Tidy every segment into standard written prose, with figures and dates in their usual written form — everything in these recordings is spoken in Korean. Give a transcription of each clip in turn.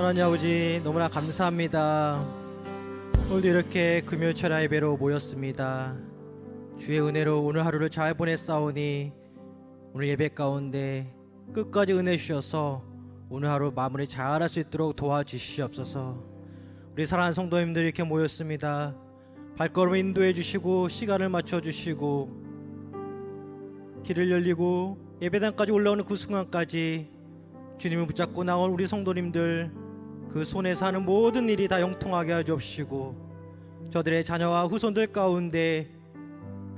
하나님 아버지 너무나 감사합니다. 오늘도 이렇게 금요철 예배로 모였습니다. 주의 은혜로 오늘 하루를 잘 보냈사오니 오늘 예배 가운데 끝까지 은혜 주셔서 오늘 하루 마무리 잘할 수 있도록 도와주시옵소서. 우리 사랑하는 성도님들 이렇게 모였습니다. 발걸음 인도해 주시고 시간을 맞춰 주시고 길을 열리고 예배당까지 올라오는 그 순간까지 주님을 붙잡고 나온 우리 성도님들 그 손에서 하는 모든 일이 다 형통하게 하여 주옵시고 저들의 자녀와 후손들 가운데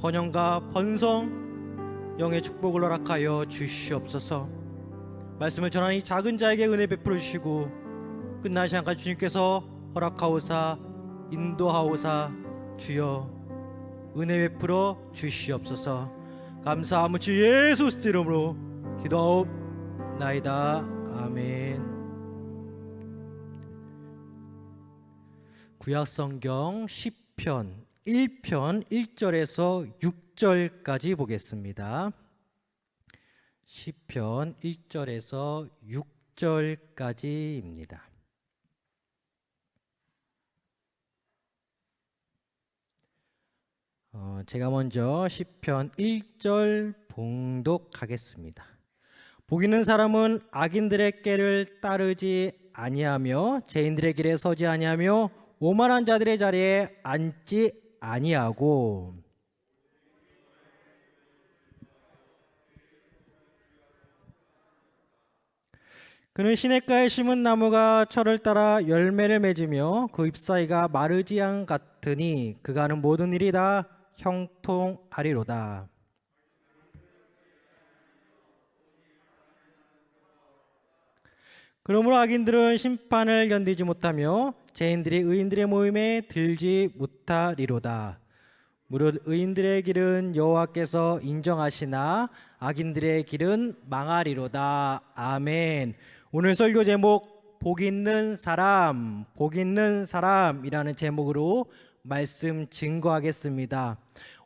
번영과 번성 영의 축복을 허락하여 주시옵소서. 말씀을 전하는 이 작은 자에게 은혜 베풀어 주시고 끝나시 한까지 주님께서 허락하오사 인도하오사 주여 은혜 베풀어 주시옵소서. 감사하며 주 예수 그리스도 이름으로 기도하옵나이다. 아멘. 구약성경 시편 1편 1절에서 6절까지 보겠습니다. 시편 1절에서 6절까지입니다. 제가 먼저 시편 1절 봉독하겠습니다. 복 있는 사람은 악인들의 꾀를 따르지 아니하며 죄인들의 길에 서지 아니하며 오만한 자들의 자리에 앉지 아니하고 그는 시냇가에 심은 나무가 철을 따라 열매를 맺으며 그 잎사이가 마르지 않 같으니 그가 하는 모든 일이 다 형통하리로다. 그러므로 악인들은 심판을 견디지 못하며 죄인들이 의인들의 모임에 들지 못하리로다. 무릇 의인들의 길은 여호와께서 인정하시나 악인들의 길은 망하리로다. 아멘. 오늘 설교 제목 복 있는 사람, 복 있는 사람이라는 제목으로 말씀 증거하겠습니다.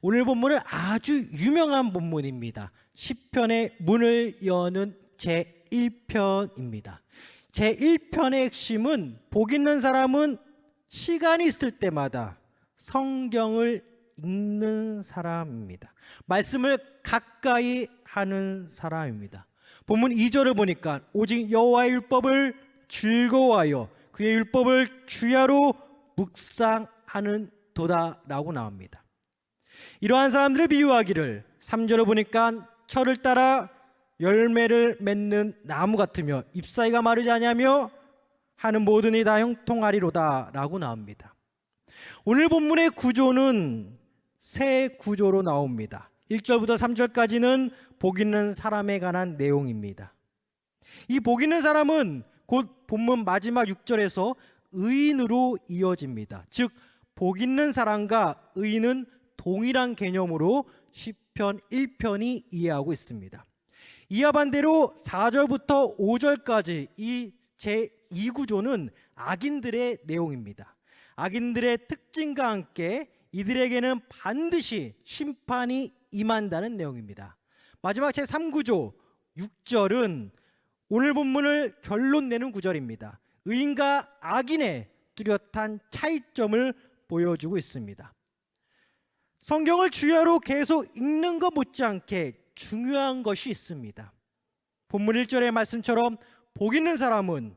오늘 본문은 아주 유명한 본문입니다. 시편의 문을 여는 제1편입니다. 제1편의 핵심은 복 있는 사람은 시간이 있을 때마다 성경을 읽는 사람입니다. 말씀을 가까이 하는 사람입니다. 본문 2절을 보니까 오직 여호와의 율법을 즐거워하여 그의 율법을 주야로 묵상하는 도다라고 나옵니다. 이러한 사람들을 비유하기를 3절을 보니까 철을 따라 열매를 맺는 나무 같으며 잎사이가 마르지 아니하며 하는 모든 일이 다 형통하리로다 라고 나옵니다. 오늘 본문의 구조는 세 구조로 나옵니다. 1절부터 3절까지는 복 있는 사람에 관한 내용입니다. 이 복 있는 사람은 곧 본문 마지막 6절에서 의인으로 이어집니다. 즉 복 있는 사람과 의인은 동일한 개념으로 시편 1편이 이해하고 있습니다. 이와 반대로 4절부터 5절까지 이 제2구조는 악인들의 내용입니다. 악인들의 특징과 함께 이들에게는 반드시 심판이 임한다는 내용입니다. 마지막 제3구조 6절은 오늘 본문을 결론 내는 구절입니다. 의인과 악인의 뚜렷한 차이점을 보여주고 있습니다. 성경을 주야로 계속 읽는 것 못지않게 중요한 것이 있습니다. 본문 1절의 말씀처럼 복 있는 사람은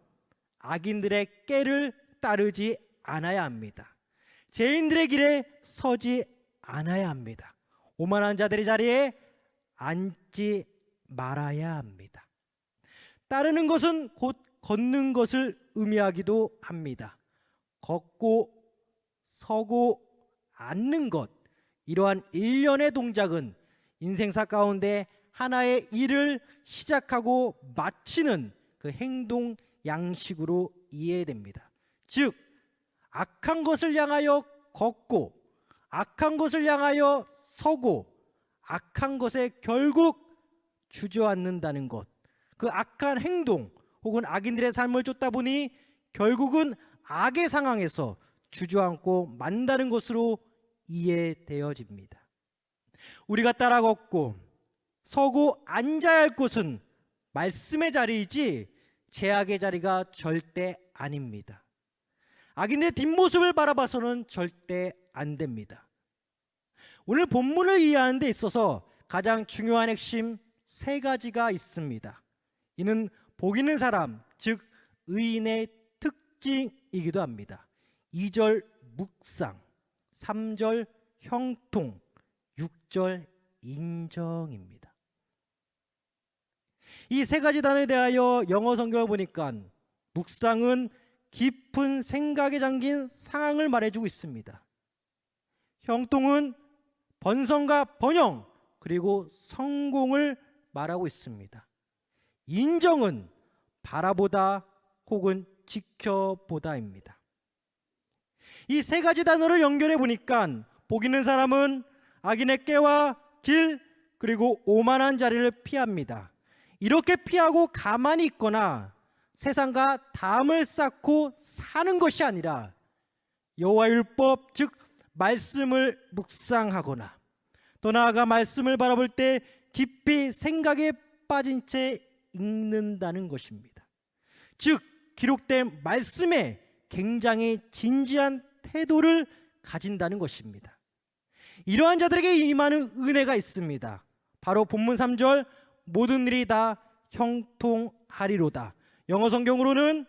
악인들의 꾀를 따르지 않아야 합니다. 죄인들의 길에 서지 않아야 합니다. 오만한 자들의 자리에 앉지 말아야 합니다. 따르는 것은 곧 걷는 것을 의미하기도 합니다. 걷고 서고 앉는 것, 이러한 일련의 동작은 인생사 가운데 하나의 일을 시작하고 마치는 그 행동 양식으로 이해됩니다. 즉 악한 것을 향하여 걷고 악한 것을 향하여 서고 악한 것에 결국 주저앉는다는 것, 그 악한 행동 혹은 악인들의 삶을 쫓다 보니 결국은 악의 상황에서 주저앉고 만다는 것으로 이해되어집니다. 우리가 따라 걷고 서고 앉아야 할 곳은 말씀의 자리이지 제약의 자리가 절대 아닙니다. 악인의 뒷모습을 바라봐서는 절대 안 됩니다. 오늘 본문을 이해하는 데 있어서 가장 중요한 핵심 세 가지가 있습니다. 이는 복 있는 사람, 즉 의인의 특징이기도 합니다. 2절 묵상, 3절 형통, 6절 인정입니다. 이 세 가지 단어에 대하여 영어 성경을 보니까 묵상은 깊은 생각에 잠긴 상황을 말해주고 있습니다. 형통은 번성과 번영 그리고 성공을 말하고 있습니다. 인정은 바라보다 혹은 지켜보다입니다. 이 세 가지 단어를 연결해 보니까 복 있는 사람은 악인의 꾀와 길 그리고 오만한 자리를 피합니다. 이렇게 피하고 가만히 있거나 세상과 담을 쌓고 사는 것이 아니라 여호와의 율법 즉 말씀을 묵상하거나 또 나아가 말씀을 바라볼 때 깊이 생각에 빠진 채 읽는다는 것입니다. 즉 기록된 말씀에 굉장히 진지한 태도를 가진다는 것입니다. 이러한 자들에게 임하는 은혜가 있습니다. 바로 본문 3절 모든 일이 다 형통하리로다. 영어 성경으로는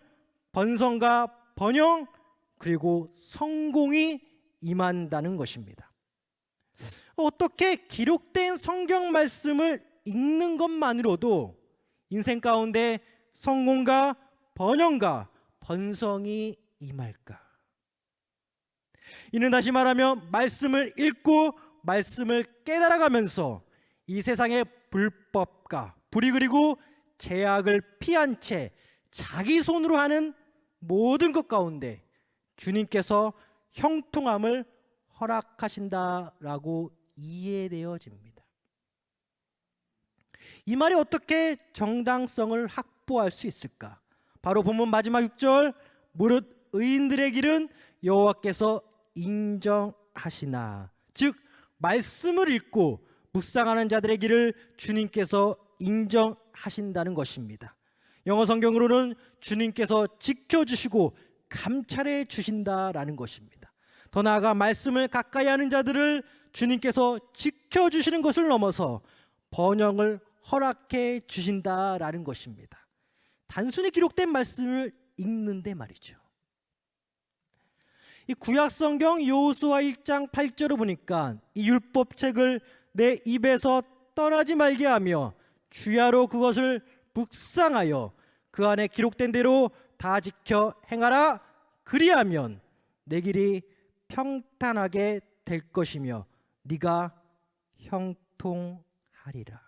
번성과 번영 그리고 성공이 임한다는 것입니다. 어떻게 기록된 성경 말씀을 읽는 것만으로도 인생 가운데 성공과 번영과 번성이 임할까? 이는 다시 말하면 말씀을 읽고 말씀을 깨달아가면서 이 세상의 불법과 불의 그리고 제약을 피한 채 자기 손으로 하는 모든 것 가운데 주님께서 형통함을 허락하신다라고 이해되어집니다. 이 말이 어떻게 정당성을 확보할 수 있을까? 바로 본문 마지막 6절 무릇 의인들의 길은 여호와께서 인정하시나, 즉 말씀을 읽고 묵상하는 자들의 길을 주님께서 인정하신다는 것입니다. 영어 성경으로는 주님께서 지켜주시고 감찰해 주신다라는 것입니다. 더 나아가 말씀을 가까이 하는 자들을 주님께서 지켜주시는 것을 넘어서 번영을 허락해 주신다라는 것입니다. 단순히 기록된 말씀을 읽는데 말이죠. 이 구약성경 여호수아 1장 8절을 보니까 이 율법책을 내 입에서 떠나지 말게 하며 주야로 그것을 묵상하여 그 안에 기록된 대로 다 지켜 행하라. 그리하면 내 길이 평탄하게 될 것이며 네가 형통하리라.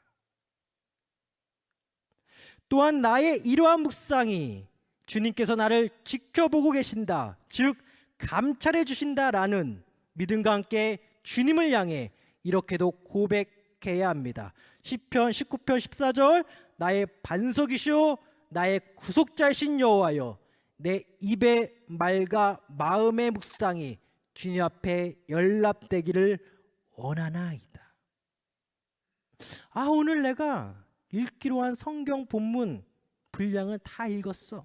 또한 나의 이러한 묵상이 주님께서 나를 지켜보고 계신다, 즉 감찰해 주신다라는 믿음과 함께 주님을 향해 이렇게도 고백해야 합니다. 시편 19편 14절 나의 반석이시오 나의 구속자이신 여호와여 내 입의 말과 마음의 묵상이 주님 앞에 연락되기를 원하나이다. 오늘 내가 읽기로 한 성경 본문 분량을 다 읽었어.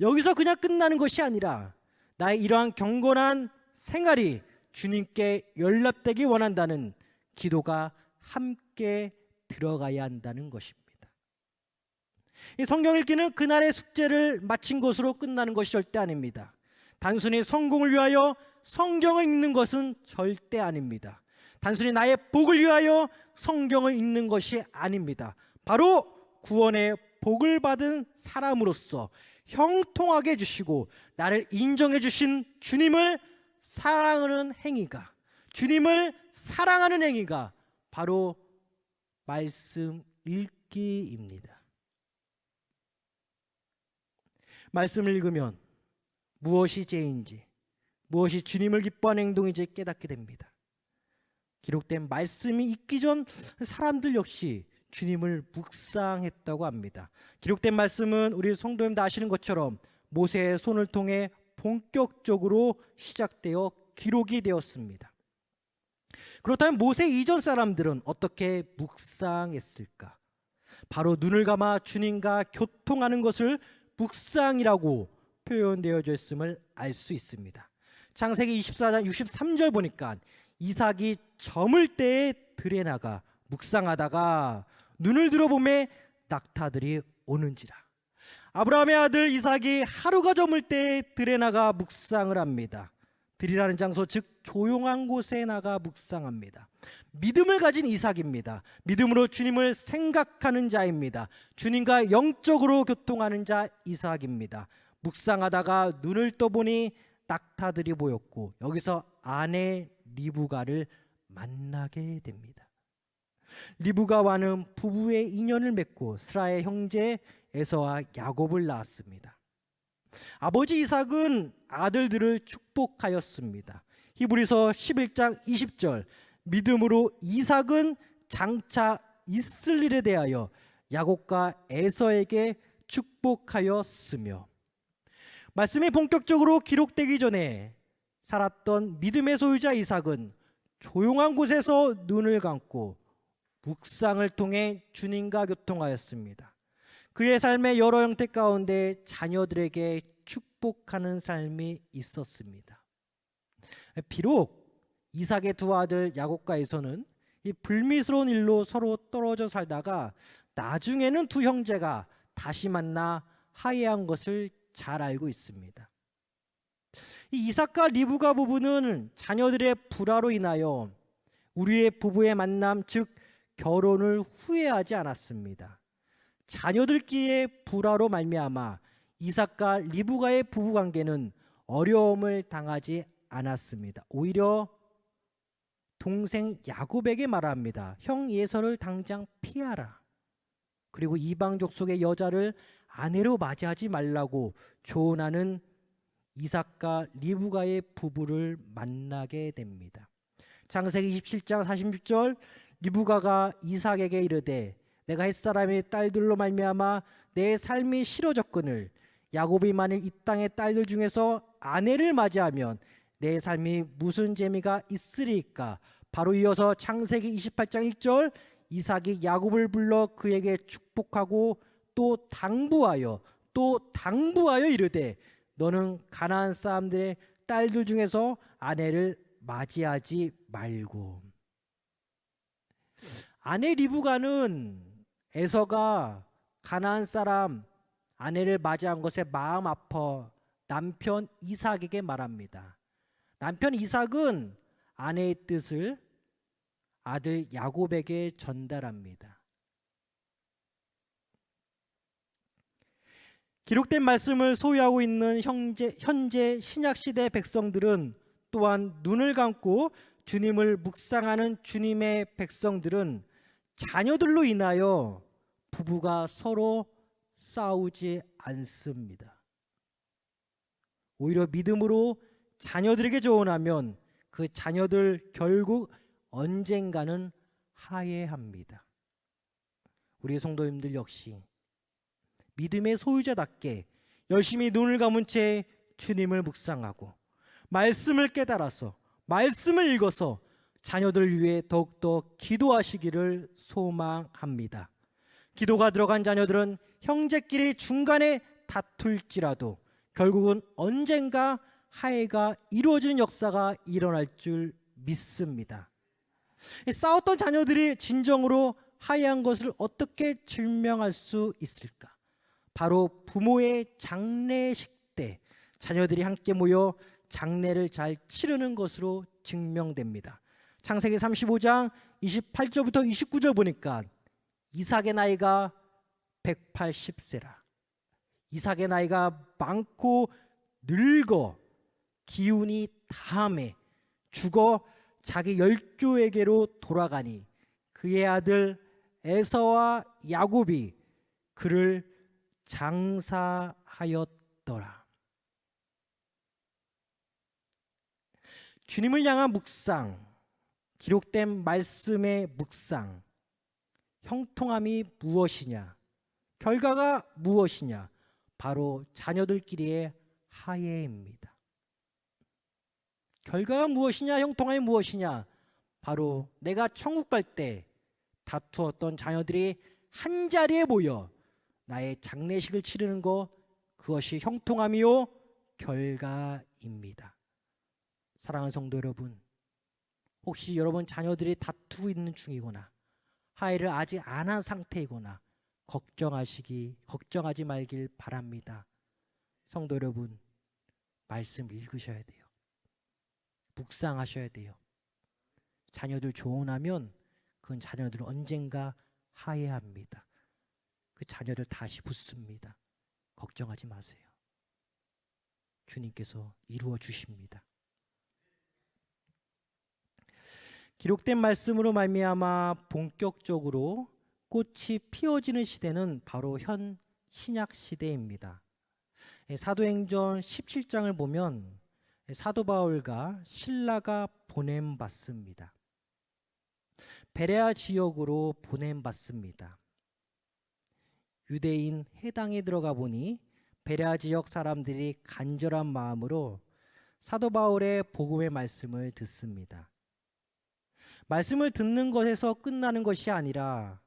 여기서 그냥 끝나는 것이 아니라 나의 이러한 경건한 생활이 주님께 연락되기 원한다는 기도가 함께 들어가야 한다는 것입니다. 이 성경 읽기는 그날의 숙제를 마친 것으로 끝나는 것이 절대 아닙니다. 단순히 성공을 위하여 성경을 읽는 것은 절대 아닙니다. 단순히 나의 복을 위하여 성경을 읽는 것이 아닙니다. 바로 구원의 복을 받은 사람으로서 형통하게 해주시고 나를 인정해 주신 주님을 사랑하는 행위가, 주님을 사랑하는 행위가 바로 말씀 읽기입니다. 말씀을 읽으면 무엇이 죄인지, 무엇이 주님을 기뻐하는 행동인지 깨닫게 됩니다. 기록된 말씀이 있기 전 사람들 역시 주님을 묵상했다고 합니다. 기록된 말씀은 우리 성도님들 아시는 것처럼 모세의 손을 통해 본격적으로 시작되어 기록이 되었습니다. 그렇다면 모세 이전 사람들은 어떻게 묵상했을까? 바로 눈을 감아 주님과 교통하는 것을 묵상이라고 표현되어져 있음을 알 수 있습니다. 창세기 24장 63절 보니까 이삭이 저물 때에 들에 나가 묵상하다가 눈을 들어보매 낙타들이 오는지라. 아브라함의 아들 이삭이 하루가 저물 때에 들에 나가 묵상을 합니다. 들이라는 장소, 즉 조용한 곳에 나가 묵상합니다. 믿음을 가진 이삭입니다. 믿음으로 주님을 생각하는 자입니다. 주님과 영적으로 교통하는 자 이삭입니다. 묵상하다가 눈을 떠보니 낙타들이 보였고 여기서 아내 리브가를 만나게 됩니다. 리브가와는 부부의 인연을 맺고 스라의 형제 에서와 야곱을 낳았습니다. 아버지 이삭은 아들들을 축복하였습니다. 히브리서 11장 20절, 믿음으로 이삭은 장차 있을 일에 대하여 야곱과 에서에게 축복하였으며, 말씀이 본격적으로 기록되기 전에 살았던 믿음의 소유자 이삭은 조용한 곳에서 눈을 감고 묵상을 통해 주님과 교통하였습니다. 그의 삶의 여러 형태 가운데 자녀들에게 축복하는 삶이 있었습니다. 비록 이삭의 두 아들 야곱과 에서는 이 불미스러운 일로 서로 떨어져 살다가 나중에는 두 형제가 다시 만나 화해한 것을 잘 알고 있습니다. 이 이삭과 리브가 부부는 자녀들의 불화로 인하여 우리의 부부의 만남, 즉 결혼을 후회하지 않았습니다. 자녀들끼리의 불화로 말미암아 이삭과 리브가의 부부관계는 어려움을 당하지 않았습니다. 오히려 동생 야곱에게 말합니다. 형 에서를 당장 피하라. 그리고 이방족 속의 여자를 아내로 맞이하지 말라고 조언하는 이삭과 리브가의 부부를 만나게 됩니다. 창세기 27장 46절, 리브가가 이삭에게 이르되 내가 햇사람의 딸들로 말미암아 내 삶이 싫어졌거늘 야곱이 만일 이 땅의 딸들 중에서 아내를 맞이하면 내 삶이 무슨 재미가 있으리까. 바로 이어서 창세기 28장 1절, 이삭이 야곱을 불러 그에게 축복하고 또 당부하여 이르되 너는 가나안 사람들의 딸들 중에서 아내를 맞이하지 말고. 아내 리브가는 에서가 가나안 사람 아내를 맞이한 것에 마음 아파 남편 이삭에게 말합니다. 남편 이삭은 아내의 뜻을 아들 야곱에게 전달합니다. 기록된 말씀을 소유하고 있는 현재 신약시대 백성들은 또한 눈을 감고 주님을 묵상하는 주님의 백성들은 자녀들로 인하여 부부가 서로 싸우지 않습니다. 오히려 믿음으로 자녀들에게 조언하면 그 자녀들 결국 언젠가는 화해합니다. 우리 성도님들 역시 믿음의 소유자답게 열심히 눈을 감은 채 주님을 묵상하고 말씀을 깨달아서 말씀을 읽어서 자녀들 위해 더욱더 기도하시기를 소망합니다. 기도가 들어간 자녀들은 형제끼리 중간에 다툴지라도 결국은 언젠가 화해가 이루어지는 역사가 일어날 줄 믿습니다. 싸웠던 자녀들이 진정으로 화해한 것을 어떻게 증명할 수 있을까? 바로 부모의 장례식 때 자녀들이 함께 모여 장례를 잘 치르는 것으로 증명됩니다. 창세기 35장 28절부터 29절 보니까 이삭의 나이가 180세라. 이삭의 나이가 많고 늙어 기운이 다함에 죽어 자기 열조에게로 돌아가니 그의 아들 에서와 야곱이 그를 장사하였더라. 주님을 향한 묵상, 기록된 말씀의 묵상, 형통함이 무엇이냐? 결과가 무엇이냐? 바로 자녀들끼리의 화해입니다. 결과가 무엇이냐? 형통함이 무엇이냐? 바로 내가 천국 갈 때 다투었던 자녀들이 한 자리에 모여 나의 장례식을 치르는 것, 그것이 형통함이요 결가입니다. 사랑하는 성도 여러분, 혹시 여러분 자녀들이 다투고 있는 중이거나 화해를 아직 안 한 상태이거나 걱정하지 말길 바랍니다. 성도 여러분, 말씀 읽으셔야 돼요. 묵상하셔야 돼요. 자녀들 조언하면 그 자녀들은 언젠가 화해합니다. 그 자녀를 다시 붙습니다. 걱정하지 마세요. 주님께서 이루어 주십니다. 기록된 말씀으로 말미암아 본격적으로 꽃이 피어지는 시대는 바로 현 신약 시대입니다. 사도행전 17장을 보면 사도 바울과 실라가 보냄받습니다. 베레아 지역으로 보냄받습니다. 유대인 해당에 들어가 보니 베레아 지역 사람들이 간절한 마음으로 사도 바울의 복음의 말씀을 듣습니다. 말씀을 듣는 것에서 끝나는 것이 아니라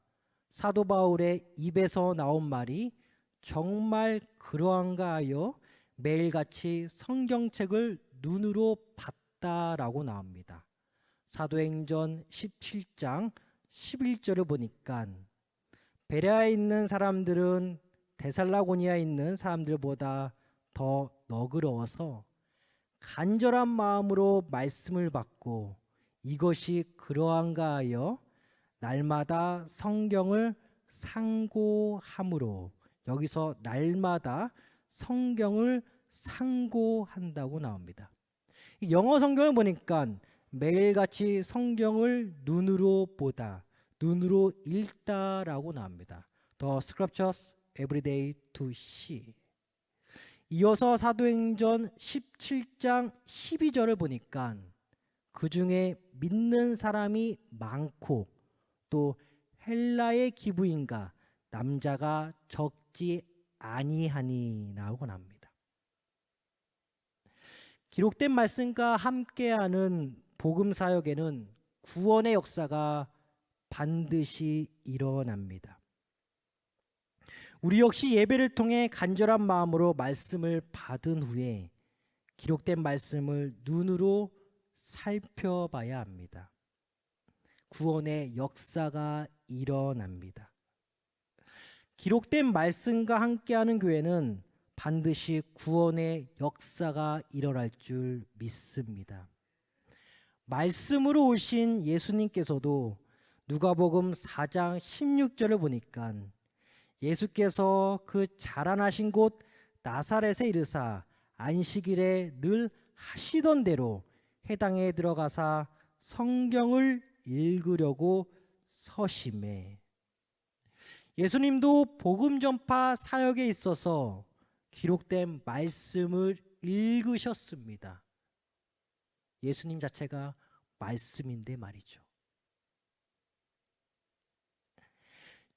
사도 바울의 입에서 나온 말이 정말 그러한가 하여 매일같이 성경책을 눈으로 봤다라고 나옵니다. 사도행전 17장 11절을 보니까 베레아에 있는 사람들은 데살로니가에 있는 사람들보다 더 너그러워서 간절한 마음으로 말씀을 받고 이것이 그러한가 하여 날마다 성경을 상고함으로, 여기서 날마다 성경을 상고한다고 나옵니다. 영어 성경을 보니까 매일같이 성경을 눈으로 보다, 눈으로 읽다라고 나옵니다. The scriptures every day to see. 이어서 사도행전 17장 12절을 보니까 그 중에 믿는 사람이 많고 또 헬라의 기부인과 남자가 적지 아니하니 나오고 납니다. 기록된 말씀과 함께하는 복음 사역에는 구원의 역사가 반드시 일어납니다. 우리 역시 예배를 통해 간절한 마음으로 말씀을 받은 후에 기록된 말씀을 눈으로 살펴봐야 합니다. 구원의 역사가 일어납니다. 기록된 말씀과 함께하는 교회는 반드시 구원의 역사가 일어날 줄 믿습니다. 말씀으로 오신 예수님께서도 누가복음 4장 16절을 보니까 예수께서 그 자라나신 곳 나사렛에 이르사 안식일에 늘 하시던 대로 회당에 들어가사 성경을 읽으려고 서심해. 예수님도 복음 전파 사역에 있어서 기록된 말씀을 읽으셨습니다. 예수님 자체가 말씀인데 말이죠.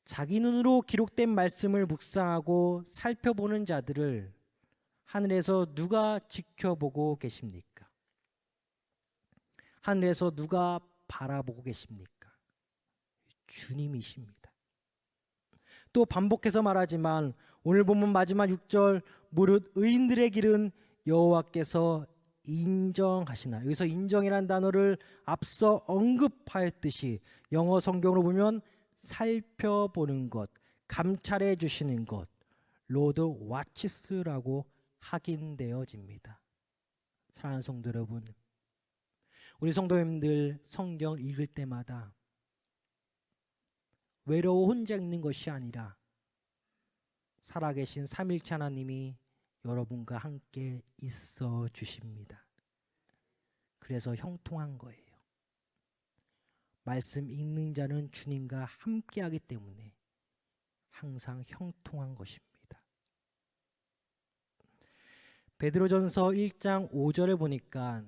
자기 눈으로 기록된 말씀을 묵상하고 살펴보는 자들을 하늘에서 누가 지켜보고 계십니까? 하늘에서 누가 바라보고 계십니까? 주님이십니다. 또 반복해서 말하지만 오늘 본문 마지막 6절 무릇 의인들의 길은 여호와께서 인정하시나, 여기서 인정이라는 단어를 앞서 언급하였듯이 영어 성경으로 보면 살펴보는 것, 감찰해 주시는 것, 로드 와치스라고 확인되어집니다. 사랑하는 성도 여러분, 우리 성도님들 성경 읽을 때마다 외로워 혼자 읽는 것이 아니라 살아계신 삼일체 하나님이 여러분과 함께 있어 주십니다. 그래서 형통한 거예요. 말씀 읽는 자는 주님과 함께하기 때문에 항상 형통한 것입니다. 베드로전서 1장 5절을 보니까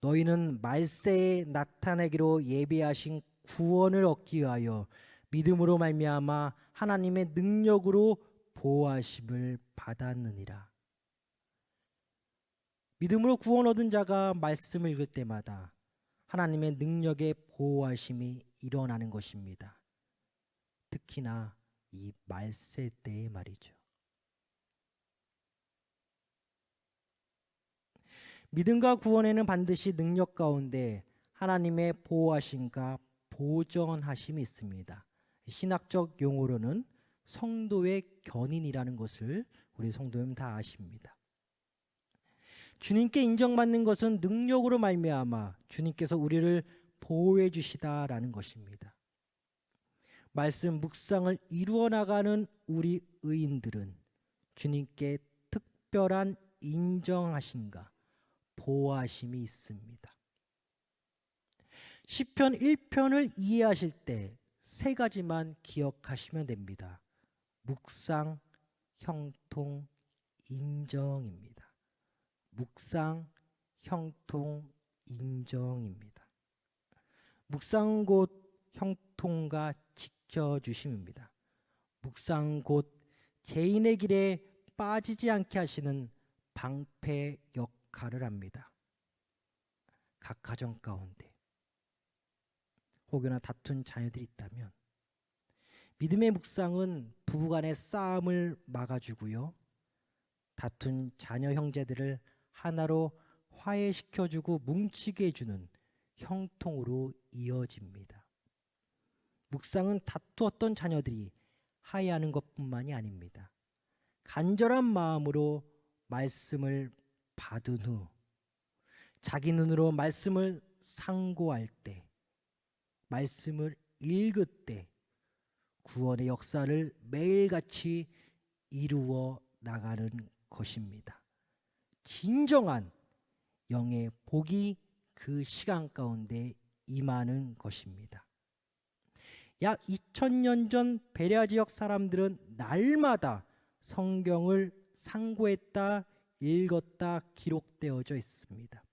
너희는 말세에 나타내기로 예비하신 구원을 얻기 위하여 믿음으로 말미암아 하나님의 능력으로 보호하심을 받았느니라. 믿음으로 구원 얻은 자가 말씀을 읽을 때마다 하나님의 능력의 보호하심이 일어나는 것입니다. 특히나 이 말세 때에 말이죠. 믿음과 구원에는 반드시 능력 가운데 하나님의 보호하심과 보전하심이 있습니다. 신학적 용어로는 성도의 견인이라는 것을 우리 성도님 다 아십니다. 주님께 인정받는 것은 능력으로 말미암아 주님께서 우리를 보호해 주시다라는 것입니다. 말씀 묵상을 이루어 나가는 우리 의인들은 주님께 특별한 인정하심과 보호하심이 있습니다. 시편 1편을 이해하실 때 세 가지만 기억하시면 됩니다. 묵상, 형통, 인정입니다. 묵상, 형통, 인정입니다. 묵상은 곧 형통과 지켜주심입니다. 묵상은 곧 죄인의 길에 빠지지 않게 하시는 방패 역할을 합니다. 각 가정 가운데 혹여나 다툰 자녀들이 있다면 믿음의 묵상은 부부간의 싸움을 막아주고요, 다툰 자녀 형제들을 하나로 화해시켜주고 뭉치게 해주는 형통으로 이어집니다. 묵상은 다투었던 자녀들이 화해하는 것뿐만이 아닙니다. 간절한 마음으로 말씀을 받은 후 자기 눈으로 말씀을 상고할 때, 말씀을 읽을 때 구원의 역사를 매일같이 이루어 나가는 것입니다. 진정한 영의 복이 그 시간 가운데 임하는 것입니다. 약 2000년 전 베레아 지역 사람들은 날마다 성경을 상고했다, 읽었다 기록되어져 있습니다.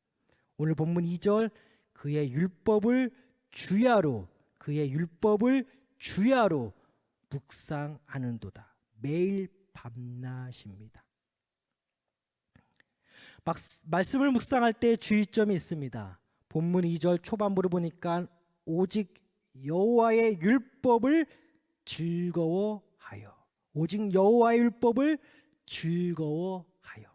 오늘 본문 2절, 그의 율법을 주야로 묵상하는도다. 매일 밤낮입니다. 말씀을 묵상할 때 주의점이 있습니다. 본문 2절 초반부를 보니까 오직 여호와의 율법을 즐거워하여, 오직 여호와의 율법을 즐거워하여,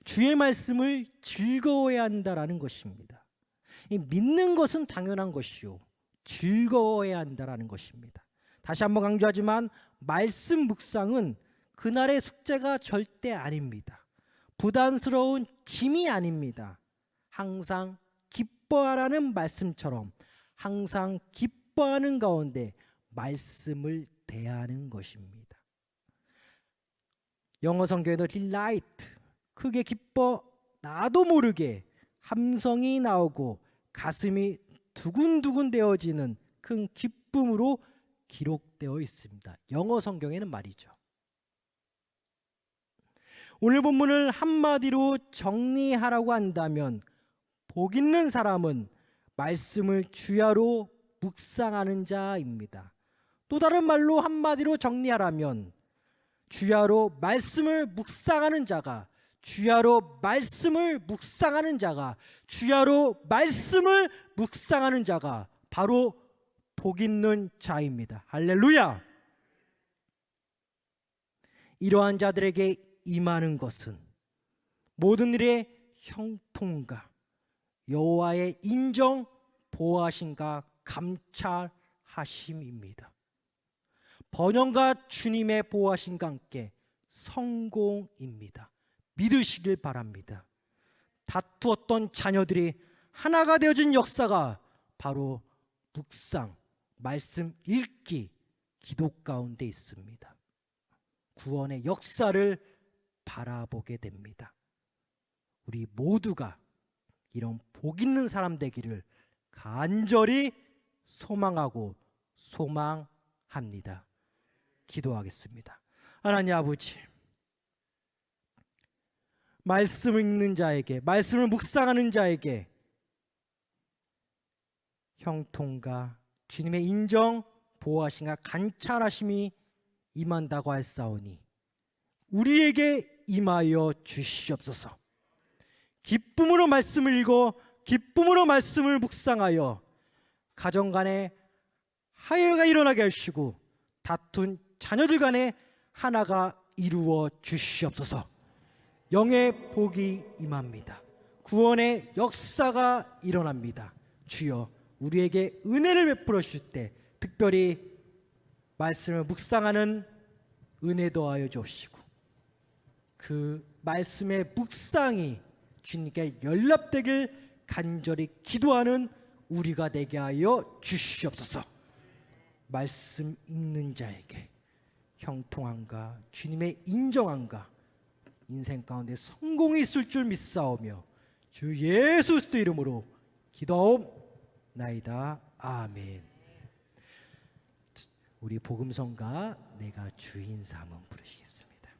주의 말씀을 즐거워해야 한다라는 것입니다. 믿는 것은 당연한 것이요, 즐거워해야 한다라는 것입니다. 다시 한번 강조하지만 말씀 묵상은 그날의 숙제가 절대 아닙니다. 부담스러운 짐이 아닙니다. 항상 기뻐하라는 말씀처럼 항상 기뻐하는 가운데 말씀을 대하는 것입니다. 영어 성경에도 delight, 크게 기뻐, 나도 모르게 함성이 나오고 가슴이 두근두근 되어지는 큰 기쁨으로 기록되어 있습니다. 영어 성경에는 말이죠. 오늘 본문을 한마디로 정리하라고 한다면 복 있는 사람은 말씀을 주야로 묵상하는 자입니다. 또 다른 말로 한마디로 정리하라면 주야로 말씀을 묵상하는 자가, 주야로 말씀을 묵상하는 자가, 주야로 말씀을 묵상하는 자가 바로 복 있는 자입니다. 할렐루야! 이러한 자들에게 임하는 것은 모든 일의 형통과 여호와의 인정, 보호하심과 감찰하심입니다. 번영과 주님의 보호하심과 함께 성공입니다. 믿으시길 바랍니다. 다투었던 자녀들이 하나가 되어진 역사가 바로 묵상, 말씀 읽기, 기도 가운데 있습니다. 구원의 역사를 바라보게 됩니다. 우리 모두가 이런 복 있는 사람 되기를 간절히 소망하고 소망합니다. 기도하겠습니다. 하나님 아버지, 말씀을 읽는 자에게, 말씀을 묵상하는 자에게 형통과 주님의 인정, 보호하심과 간찰하심이 임한다고 하였사오니 우리에게 임하여 주시옵소서. 기쁨으로 말씀을 읽어 기쁨으로 말씀을 묵상하여 가정 간에 화해가 일어나게 하시고 다툰 자녀들 간에 하나가 이루어 주시옵소서. 영의 복이 임합니다. 구원의 역사가 일어납니다. 주여, 우리에게 은혜를 베풀어 주실 때 특별히 말씀을 묵상하는 은혜 더하여 주옵시고, 그 말씀의 묵상이 주님께 연락되길 간절히 기도하는 우리가 되게 하여 주시옵소서. 말씀 읽는 자에게 형통함과 주님의 인정함과 인생 가운데 성공이 있을 줄 믿사오며 주 예수 그리스도 이름으로 기도하옵나이다. 아멘. 우리 복음성가 내가 주인 삼음 부르시겠습니다.